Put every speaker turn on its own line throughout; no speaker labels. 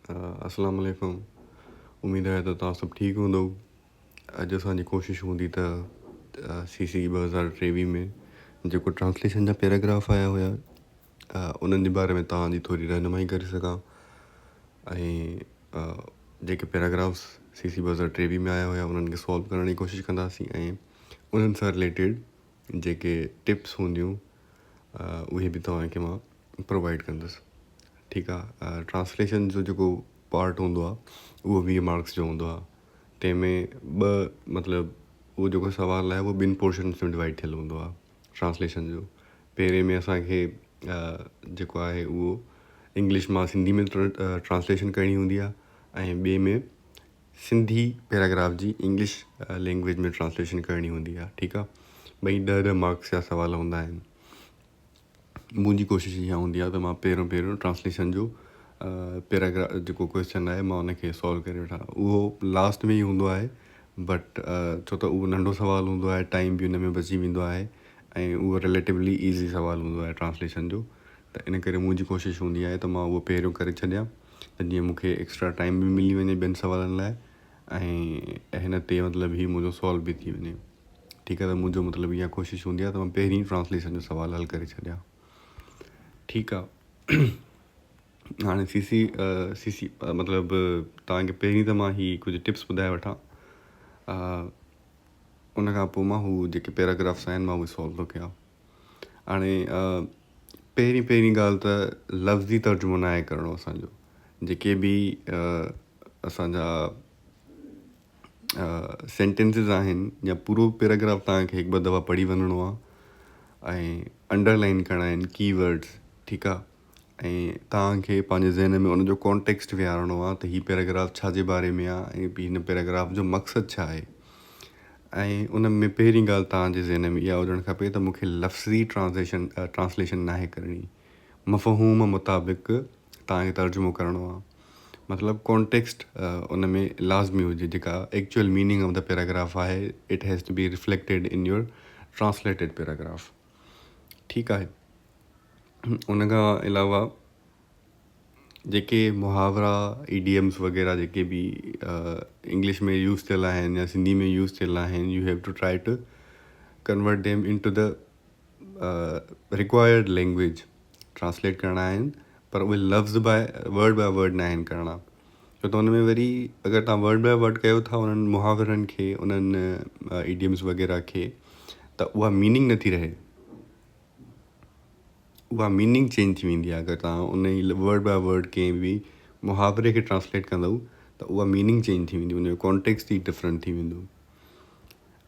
अस्सलाम वालेकुम। उम्मीद आहे त तव्हां सभु ठीकु हूंदव। अॼु असांजी कोशिशि हूंदी त CC 2023 में जेको ट्रांसलेशन जा पैराग्राफ आया हुया उन्हनि जे बारे में तव्हांजी थोरी रहनुमाई करे सघां ऐं जेके पैराग्राफ्स CC 2023 में आया हुया उन्हनि खे सॉल्व करण जी कोशिशि कंदासीं ऐं उन्हनि सां रिलेटेड जेके टिप्स हूंदियूं उहे बि तव्हांखे मां प्रोवाइड कंदुसि। ठीकु आहे। ट्रांसलेशन जो जेको पार्ट हूंदो आहे उहो 20 मार्क्स जो हूंदो आहे। तंहिंमें मतिलबु उहो जेको सुवालु आहे उहो 2 पोर्शन्स में डिवाइड थियलु हूंदो आहे ट्रांसलेशन जो। पहिरें में असांखे जेको आहे उहो इंग्लिश मां सिंधी में ट्रांसलेशन करणी हूंदी आहे ऐं ॿिए में सिंधी पैराग्राफ जी इंग्लिश लैंग्वेज में ट्रांसलेशन करणी हूंदी आहे। ठीकु आहे। ॿई 10 मार्क्स जा सुवाल हूंदा आहिनि। मुंहिंजी कोशिशि इहा हूंदी आहे त मां पहिरियों ट्रांसलेशन जो पैराग्राफ जेको क्वेश्चन आहे मां उनखे सॉल्व करे वठां। उहो लास्ट में ई हूंदो आहे बट छो त उहो नंढो सुवालु हूंदो आहे, टाइम बि उन में बची वेंदो आहे ऐं उहो रिलेटिवली ईज़ी सुवालु हूंदो आहे ट्रांसलेशन जो। त इन करे मुंहिंजी कोशिशि हूंदी आहे त मां उहो पहिरियों करे छॾियां त जीअं मूंखे एक्स्ट्रा टाइम बि मिली वञे ॿियनि सुवालनि लाइ ऐं हिन ते मतिलबु ही मुंहिंजो सॉल्व बि थी वञे। ठीकु आहे। त मुंहिंजो मतिलबु इहा कोशिशि हूंदी आहे त मां पहिरीं ट्रांसलेशन जो सुवालु हल करे छॾियां। ठीकु आहे। हाणे CC मतिलबु तव्हांखे पहिरीं त मां ही कुझु टिप्स ॿुधाए वठां। उन खां पोइ मां हू जेके पैराग्राफ्स आहिनि मां उहे सॉल्व थो कयां। हाणे पहिरीं ॻाल्हि त लफ़्ज़ी तर्जुमो न आहे करिणो असांजो। जेके बि असांजा सेंटेंसिस आहिनि या पूरो पैराग्राफ तव्हांखे हिकु ॿ दफ़ा पढ़ी वञिणो आहे ऐं अंडरलाइन करणा आहिनि कीवर्ड्स। ठीकु आहे। ऐं तव्हांखे पंहिंजे ज़हन में उनजो कॉन्टेक्स्ट विहारणो आहे त हीउ पैराग्राफ छाजे बारे में आहे ऐं हिन पैराग्राफ जो मक़सदु छा आहे। ऐं उन में पहिरीं ॻाल्हि तव्हांजे ज़हन में इहा हुजणु खपे त मूंखे लफ़्ज़ी ट्रांसलेशन नाहे करणी। मफ़हूम मुताबिक़ तव्हांखे तर्जुमो करिणो आहे। मतिलबु कॉन्टेक्स्ट उन में लाज़मी हुजे। जेका actual meaning of the paragraph आहे it has to be reflected in your translated paragraph. ठीकु आहे। उन खां अलावा जेके मुहावरा इडियम्स वग़ैरह जेके बि इंग्लिश में यूज़ थियल आहिनि या सिंधी में यूज़ थियल आहिनि you have to try to convert them into the required language translate करणा आहिनि पर उहे लफ़्ज़ वर्ड बाय वर्ड न आहिनि करणा। छो त हुन में वरी अगरि तव्हां वर्ड बाय वर्ड कयो था उन्हनि मुहावरनि खे उन्हनि इडियम्स वग़ैरह खे त उहा मीनिंग नथी रहे। उहा मीनिंग चेंज थी वेंदी आहे। अगरि तव्हां उन ई वर्ड बाय वर्ड कंहिं बि मुहावरे खे ट्रांसलेट कंदव त उहा मीनिंग चेंज थी वेंदी, उनजो कॉन्टेक्स्ट ई डिफरेंट थी वेंदो।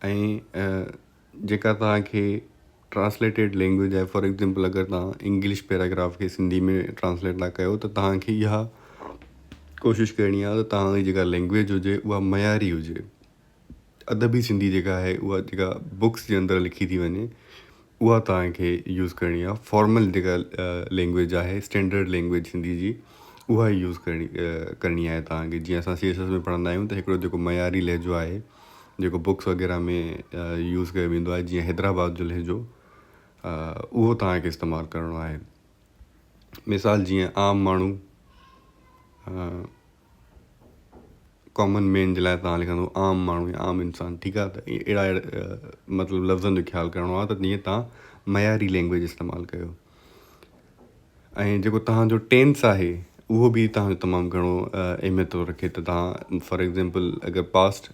ऐं जेका तव्हांखे ट्रांसलेटेड लैंग्वेज आहे फॉर एग्ज़ाम्पल अगरि तव्हां इंग्लिश पैराग्राफ खे सिंधी में ट्रांसलेट था कयो त तव्हांखे इहा कोशिशि करणी आहे त तव्हांजी जेका लैंग्वेज हुजे उहा मयारी हुजे। अदबी सिंधी जेका आहे उहा जेका बुक्स जे अंदरि लिखी थी वञे उहा तव्हांखे यूज़ करणी आहे। फॉर्मल जेका लैंग्वेज आहे स्टैंडर्ड लैंग्वेज सिंधी जी उहा ई यूज़ करणी आहे तव्हांखे। जीअं असां CS में पढ़ंदा आहियूं त हिकिड़ो जेको मयारी लहजो आहे जेको बुक्स वग़ैरह में यूज़ कयो वेंदो आहे जीअं हैदराबाद जो लहजो उहो तव्हांखे इस्तेमालु करिणो आहे। मिसाल जीअं आम माण्हू कॉमन मैन जे लाइ तव्हां लिखंदो आम माण्हू या आम इंसानु। ठीकु आहे। त अहिड़ा मतिलबु लफ़्ज़नि जो ख़्यालु करिणो आहे त जीअं तव्हां मयारी लैंग्वेज इस्तेमालु कयो। ऐं जेको तव्हांजो टेंस आहे उहो बि तव्हांजो तमामु घणो अहमियत थो रखे। त तव्हां फॉर एग्ज़ाम्पल अगरि पास्ट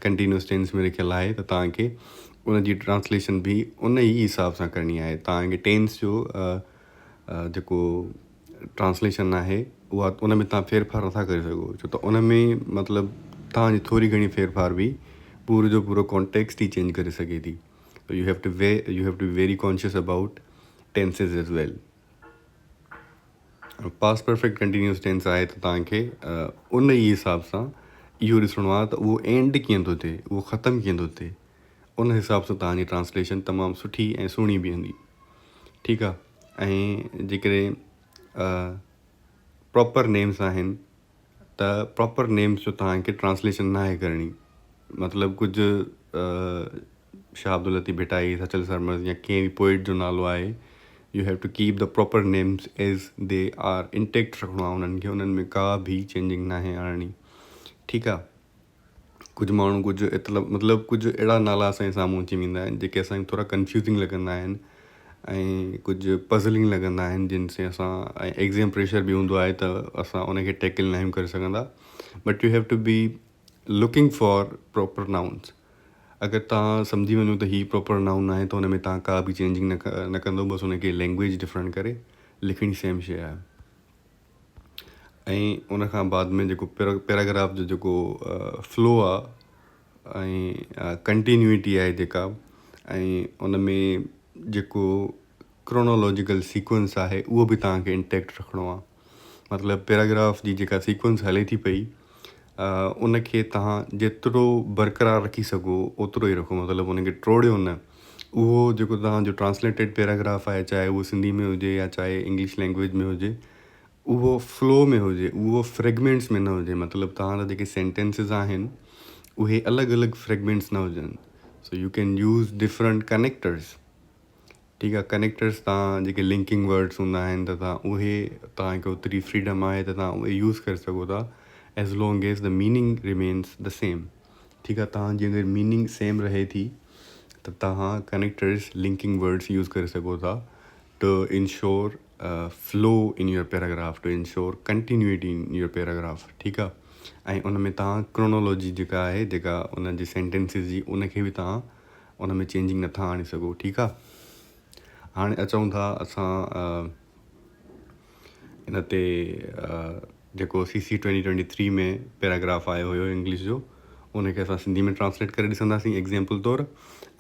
कंटिन्यूस टेंस में लिखियलु आहे त तव्हांखे उनजी ट्रांसलेशन बि उन ई हिसाब सां करणी आहे। तव्हांखे टेंस जो जेको ट्रांसलेशन आहे उहा उन में तव्हां फेरफार नथा करे सघो। छो त उन में मतिलबु तव्हांजी थोरी घणी फेरफार बि पूरो जो पूरो कॉन्टेक्स्ट ई चेंज करे सघे थी। You have to be very conscious about tenses as well. Past perfect continuous tense आहे त तव्हांखे उन ई हिसाब सां इहो ॾिसणो आहे त उहो एंड कीअं थो थिए, उहो ख़तमु कीअं थो थिए। उन हिसाब सां तव्हांजी ट्रांसलेशन तमामु सुठी ऐं सुहिणी बीहंदी। ठीकु आहे। ऐं जेकॾहिं प्रॉपर नेम्स आहिनि त प्रॉपर नेम्स जो तव्हांखे ट्रांसलेशन न आहे करणी। मतिलबु कुझु शाह अब्दुल लतीफ़ भिटाई, सचल सरमज़ या कंहिं बि पोइट जो नालो आहे you have to keep the proper names as they are intact रखिणो आहे उन्हनि खे, उन्हनि में का बि चेंजिंग नाहे आणणी, ठीकु आहे। कुझु माण्हू कुझु मतिलबु कुझु अहिड़ा नाला असांजे साम्हूं अची वेंदा आहिनि जेके असांखे थोरा कंफ्यूज़िंग लॻंदा आहिनि ऐं कुझु पज़लिंग लॻंदा आहिनि, जिन से असां ऐं एग्ज़ाम प्रेशर बि हूंदो आहे त असां उनखे टैकल न आहियूं करे सघंदा। But you have to be looking for proper nouns. अगरि तव्हां सम्झी वञो त हीअ प्रॉपर नाउन आहे त हुन में तव्हां का बि चेंजिंग न कंदो, बसि हुनखे लैंग्वेज डिफरेंट करे लिखणी सेम शइ आहे। ऐं उन खां बाद में जेको पैराग्राफ जो जेको फ्लो आहे ऐं कंटिन्यूटी आहे जेका, ऐं उन में जेको क्रोनोलॉजिकल सीक्वेंस आहे उहो बि तव्हांखे इंटैक्ट रखिणो आहे। मतिलबु पैराग्राफ जी जेका सीक्वेंस हले थी पई उनखे तव्हां जेतिरो बरक़रार रखी सघो ओतिरो ई रखो, मतिलबु उनखे टोड़ियो न। उहो जेको तव्हांजो ट्रांसलेटेड पैराग्राफ आहे, चाहे उहो सिंधी में हुजे या चाहे इंग्लिश लैंग्वेज में हुजे, उहो फ्लो में हुजे, उहो फ्रेगमेंट्स में न हुजे। मतिलबु तव्हांजा जेके सेंटेंसिस आहिनि उहे अलॻि अलॻि फ्रेगमेंट्स न हुजनि। So you can use different connectors, ठीकु आहे। कनेक्टर्स तव्हां जेके लिंकिंग वर्ड्स हूंदा आहिनि त तव्हां उहे, तव्हांखे ओतिरी फ्रीडम आहे त तव्हां उहे यूज़ करे सघो था, as long as the meaning remains the same, ठीकु आहे। तव्हांजी अगरि मीनिंग सेम रहे थी त तव्हां कनेक्टर्स लिंकिंग वर्ड्स यूज़ करे सघो था to ensure flow in your paragraph, to ensure continuity in your paragraph, ठीकु आहे। ऐं उन में तव्हां क्रोनोलॉजी जेका आहे, जेका उन जी सेंटेंसिस जी, उनखे बि तव्हां उन में चेंजिंग नथा आणे सघो, ठीकु आहे। हाणे अचूं था असां इन ते जेको CC 2023 में पैराग्राफ आयो हुयो इंग्लिश जो, उनखे असां सिंधी में ट्रांसलेट करे ॾिसंदासीं एग्ज़ाम्पल तौरु,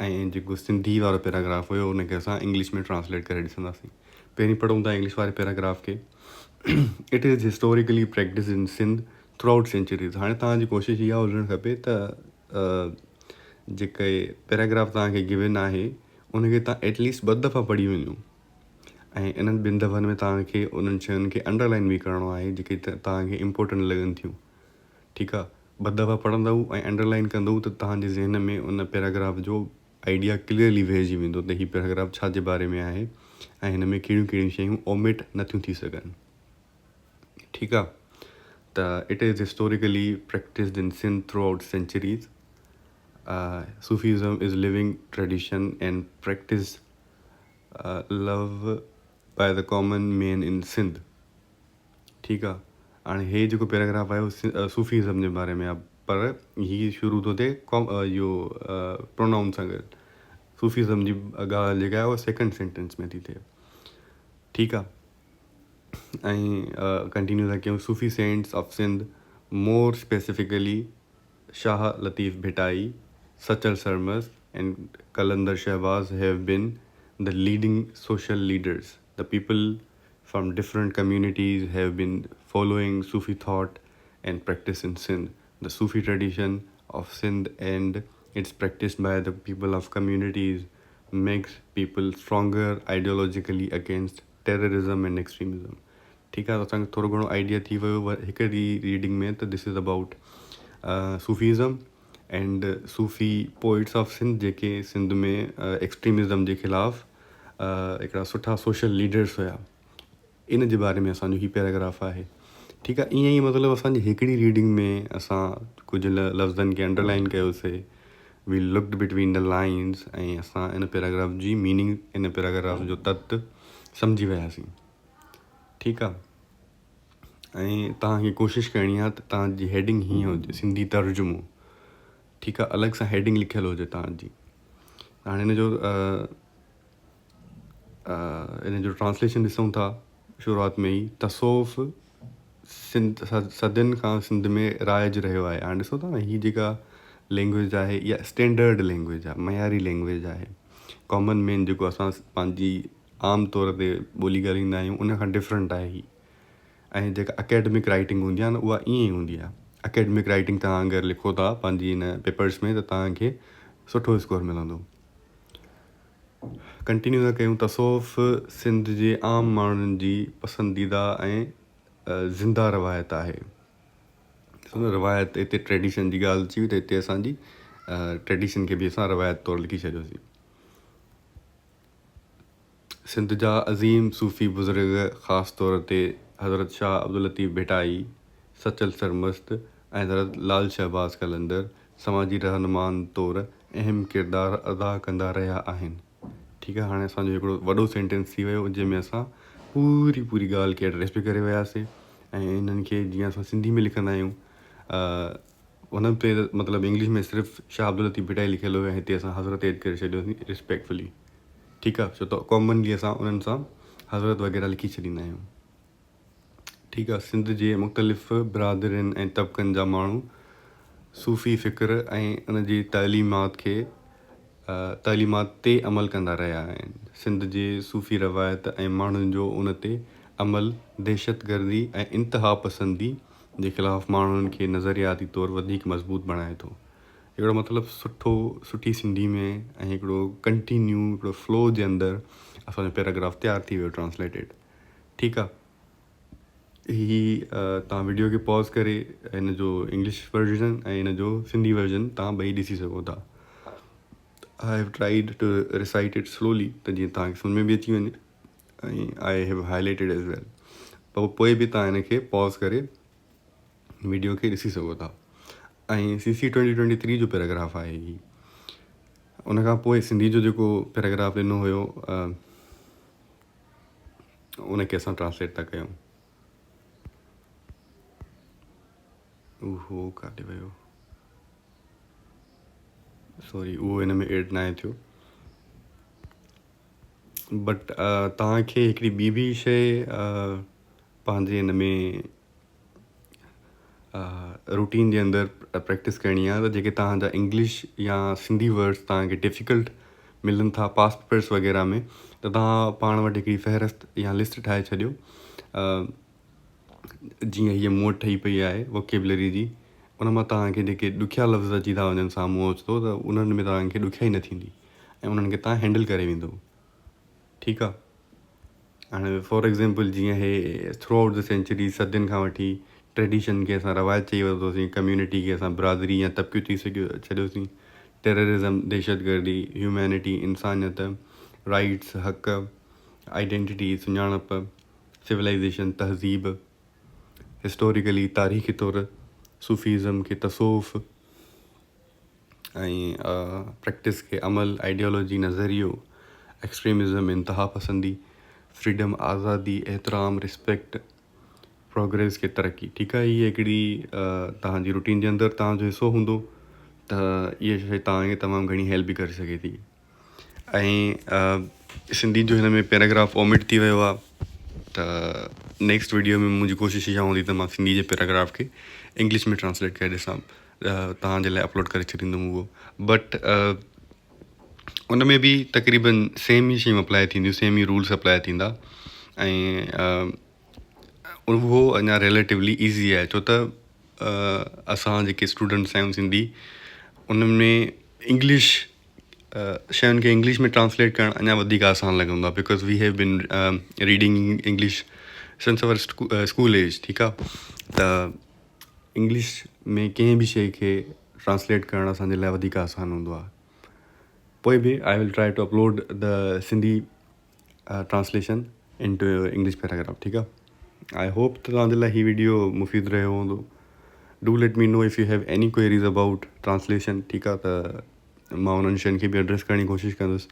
ऐं जेको सिंधी वारो पैराग्राफ हुयो उनखे असां इंग्लिश में ट्रांसलेट करे ॾिसंदासीं। पहिरीं पढ़ूं था इंग्लिश वारे पैराग्राफ खे। It is historically practice in Sindh throughout centuries. हाणे तव्हांजी कोशिशि इहा हुजणु खपे त जेके पैराग्राफ तव्हांखे गिवन आहे उनखे तव्हां एटलीस्ट 2 दफ़ा पढ़ी वञो, ऐं इन्हनि 2 दफ़नि में तव्हांखे उन्हनि शयुनि खे अंडरलाइन बि करिणो आहे जेके तव्हांखे इम्पोर्टेंट लॻनि थियूं, ठीकु आहे। 2 दफ़ा पढ़ंदव ऐं अंडरलाइन कंदव त तव्हांजे ज़हन में उन पैराग्राफ जो आइडिया क्लियरली वेहिजी वेंदो त हीअ पैराग्राफ छा जे बारे में आहे ऐं हिन में कहिड़ियूं कहिड़ियूं शयूं ओमिट नथियूं थी सघनि, ठीकु आहे। त it is historically practised in Sindh throughout centuries. Sufism is living tradition and practice love by the common man in Sindh, ठीकु आहे। हाणे हे जेको पैराग्राफ आहे सूफ़ीज़म जे बारे में आहे, पर हीअ शुरू थो थिए इहो प्रोनाउन सां गॾु। सूफ़ीज़म जी ॻाल्हि जेका आहे उहा सेकेंड सेंटेंस में थी थिए, ठीकु आहे। ऐं कंटिन्यू था कयूं। Sufi saints of Sindh, more specifically Shah Latif Bhittai, Sachal Sarmas and Kalandar Shahbaz have been the leading social leaders. The people from different communities have been following Sufi thought and practice in Sindh. The Sufi tradition of Sindh and its practice by the people of communities makes people stronger ideologically against terrorism and extremism. ठीकु आहे। असांखे थोरो घणो idea थी वियो हिकिड़ी reading में त this is about Sufism and Sufi poets of Sindh जेके सिंध में एक्सट्रीमिज़म जे ख़िलाफ़ु हिकिड़ा सुठा सोशल लीडर्स हुया, इन जे बारे में असांजो हीअ पैराग्राफ आहे, ठीकु आहे। ईअं ई मतिलबु असांजी हिकिड़ी रीडिंग में असां कुझु लफ़्ज़नि खे अंडरलाइन कयोसीं, we looked between the lines, ऐं असां इन पैराग्राफ जी मीनिंग, इन पैराग्राफ जो तत्व सम्झी वियासीं, ठीकु आहे। ऐं तव्हांखे कोशिशि करणी आहे त तव्हांजी हेडिंग हीअं हुजे, सिंधी तर्जुमो, ठीकु आहे, अलॻि सां हेडिंग लिखियलु हुजे तव्हांजी। हाणे इन जो ट्रांसलेशन ॾिसूं था शुरूआति में ई। तसौफ़ सिंध सदियुनि खां सिंध में राइज रहियो आहे। हाणे ॾिसो था न, हीअ जेका लैंग्वेज आहे इहा स्टैंडर्ड लैंग्वेज आहे, मयारी लैंग्वेज आहे। कॉमन मैन जेको असां पंहिंजी आम तौर ते ॿोली ॻाल्हाईंदा आहियूं उन खां डिफरेंट आहे हीअ। ऐं जेका अकेडमिक राइटिंग हूंदी आहे न उहा ईअं ई हूंदी आहे। अकेडमिक राइटिंग तव्हां अगरि लिखो था पंहिंजी इन पेपर्स में त तव्हांखे सुठो स्कोर मिलंदो। कंटिन्यू था कयूं। तसौफ़ सिंध जे आम माण्हुनि जी पसंदीदा ऐं ज़िंदा रवायत आहे। रवायत हिते ट्रेडिशन जी ॻाल्हि अची वई त हिते असांजी ट्रेडिशन खे बि असां रवायत तौरु लिखी छॾियोसीं। सिंध जा अज़ीम सूफ़ी बुज़ुर्ग ख़ासि तौर ते हज़रत शाह अब्दुल लतीफ़ भिटाई, सचल सरमस्त ऐं हज़रत लाल शहबाज़ कलंदर समाजी रहनुमान तौरु अहम किरदारु अदा कंदा रहिया आहिनि। ठीकु आहे, हाणे असांजो हिकिड़ो वॾो सेंटेंस थी वियो जंहिंमें असां पूरी पूरी ॻाल्हि खे एड्रेस बि करे वियासीं ऐं इन्हनि खे जीअं असां सिंधी में लिखंदा आहियूं हुन ते मतिलबु इंग्लिश में सिर्फ़ु शाह अब्दुल लतीफ़ भिटाई लिखियलु हुयो ऐं हिते असां हज़रत एड करे छॾियोसीं रिस्पेक्टफुली। ठीकु आहे, छो त कॉमनली असां उन्हनि सां हज़रत वग़ैरह लिखी छॾींदा आहियूं। ठीकु आहे, सिंध जे मुख़्तलिफ़ बिरादरियुनि ऐं तबिक़नि जा माण्हू सूफ़ी फ़िक्र ऐं उन जी तालीमात ते अमल कंदा रहिया आहिनि। सिंध जे सूफ़ी रवायत ऐं माण्हुनि जो उन ते अमल दहशतगर्दी ऐं इंतिहा पसंदी जे ख़िलाफ़ु माण्हुनि खे नज़रियाती तौरु वधीक मज़बूत बणाए थो। हिकिड़ो मतिलबु सुठी सिंधी में ऐं हिकिड़ो कंटिन्यू हिकिड़ो फ्लो जे अंदरि असांजो पैराग्राफ तयारु थी वियो ट्रांसलेटेड। ठीकु आहे, तव्हां वीडियो खे पॉज़ करे हिन जो इंग्लिश वर्जन ऐं हिन जो सिंधी वर्जन तव्हां ॿई ॾिसी सघो था। I have tried to recite it slowly त जीअं तव्हांखे सम्झ में बि अची वञे ऐं I have highlighted as well, पोइ बि तव्हां हिन खे पॉज़ करे वीडियो खे ॾिसी सघो था। ऐं CC 2023 जो पैराग्राफ आहे ही। उन खां पोइ सिंधी जो जेको पैराग्राफ ॾिनो हुयो उनखे असां ट्रांसलेट था कयूं। उहो काॾे वियो, सॉरी, उहो हिन में एड न आहे थियो। बट तव्हांखे हिकिड़ी ॿी बि शइ पंहिंजे हिन में रूटीन जे अंदरि प्रैक्टिस करणी आहे त जेके तव्हांजा इंग्लिश या सिंधी वर्ड्स तव्हांखे डिफ़िकल्ट मिलनि था पास्ट पेपर्स वग़ैरह में, त तव्हां पाण वटि हिकिड़ी फ़हरिस्त या लिस्ट ठाहे छॾियो। जीअं हीअ मूं वटि ठही पई आहे वोकेबलरी जी, उन मां तव्हांखे जेके ॾुखिया लफ़्ज़ अची था वञनि साम्हूं ओचितो त उन्हनि में तव्हांखे ॾुखियाई न थींदी ऐं उन्हनि खे तव्हां हैंडल करे वेंदो। ठीकु आहे, हाणे फॉर एग्ज़ाम्पल जीअं हे थ्रू आउट द सेंचुरी सदियुनि खां वठी ट्रेडिशन खे असां रवायत चई वरितोसीं, कम्यूनिटी खे असां बिरादरी या तबिक़ो थी छॾियोसीं, टेररिज़म दहशतगर्दी, ह्यूमैनिटी इंसानियत, राइट्स हक़, आइडेंटिटी सुञाणप, सिविलाइज़ेशन तहज़ीब, हिस्टोरिकली तारीख़ी तौरु सूफ़ीज़म खे तसोफ़ ऐं प्रैक्टिस खे अमल, आइडियोलॉजी नज़रियो, एक्सट्रीमिज़म इंतिहा पसंदी, फ्रीडम आज़ादी, एहतराम रिस्पेक्ट, प्रोग्रेस खे तरक़ी। ठीकु आहे, हीअ हिकिड़ी तव्हांजी रूटीन जे अंदरि तव्हांजो हिसो हूंदो त इहा शइ तव्हांखे तमामु घणी हेल्प बि करे सघे थी। ऐं सिंधी जो हिन में पैराग्राफ ओमिट थी वियो आहे त नेक्स्ट वीडियो में मुंहिंजी कोशिशि इहा हूंदी त मां सिंधी जे पैराग्राफ खे इंग्लिश में ट्रांसलेट करे ॾिसां, तव्हांजे लाइ अपलोड करे छॾींदुमि उहो। बट उन में बि तक़रीबन सेम ई शयूं अप्लाई थींदियूं, सेम ई रूल्स अप्लाई थींदा ऐं उहो अञा रिलेटिवली ईज़ी आहे, छो त असां जेके स्टूडेंट्स आहियूं सिंधी, उन्हनि में इंग्लिश शयुनि खे इंग्लिश में ट्रांसलेट करणु अञा वधीक आसान लॻंदो आहे because we have been reading English since our school age. ठीकु आहे, त इंग्लिश में कंहिं बि शइ खे ट्रांसलेट करणु असांजे लाइ वधीक आसान हूंदो आहे। पोइ बि I will try to upload the Sindhi translation into English paragraph. ठीकु आहे, आई होप त तव्हांजे लाइ हीउ वीडियो मुफ़ीद रहियो हूंदो। Do let me know if U have any queries about translation. ठीकु आहे, त मां उन्हनि शयुनि खे बि एड्रेस करण जी कोशिशि कंदुसि।